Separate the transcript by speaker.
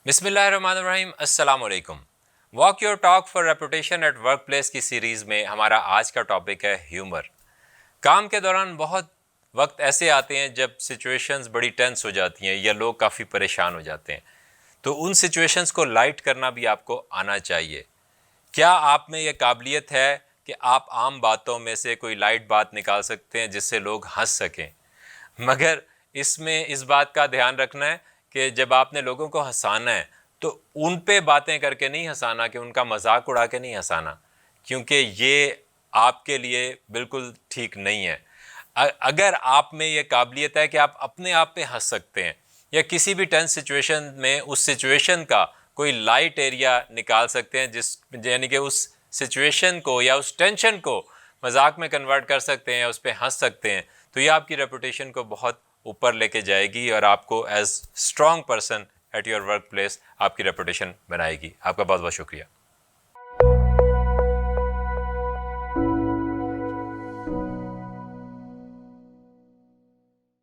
Speaker 1: بسم اللہ الرحمن الرحیم، السلام علیکم۔ Walk your talk for reputation at work place کی سیریز میں ہمارا آج کا ٹاپک ہے ہیومر۔ کام کے دوران بہت وقت ایسے آتے ہیں جب سچویشنز بڑی ٹینس ہو جاتی ہیں یا لوگ کافی پریشان ہو جاتے ہیں، تو ان سچویشنز کو لائٹ کرنا بھی آپ کو آنا چاہیے۔ کیا آپ میں یہ قابلیت ہے کہ آپ عام باتوں میں سے کوئی لائٹ بات نکال سکتے ہیں جس سے لوگ ہنس سکیں؟ مگر اس میں اس بات کا دھیان رکھنا ہے کہ جب آپ نے لوگوں کو ہنسانا ہے تو ان پہ باتیں کر کے نہیں ہنسانا، کہ ان کا مذاق اڑا کے نہیں ہنسانا، کیونکہ یہ آپ کے لیے بالکل ٹھیک نہیں ہے۔ اگر آپ میں یہ قابلیت ہے کہ آپ اپنے آپ پہ ہنس سکتے ہیں یا کسی بھی ٹینس سچویشن میں اس سچویشن کا کوئی لائٹ ایریا نکال سکتے ہیں، یعنی کہ اس سچویشن کو یا اس ٹینشن کو مذاق میں کنورٹ کر سکتے ہیں یا اس پہ ہنس سکتے ہیں، تو یہ آپ کی ریپوٹیشن کو بہت اوپر لے کے جائے گی اور آپ کو as strong person at your work place آپ کی ریپوٹیشن بنائے گی۔ آپ کا بہت بہت شکریہ۔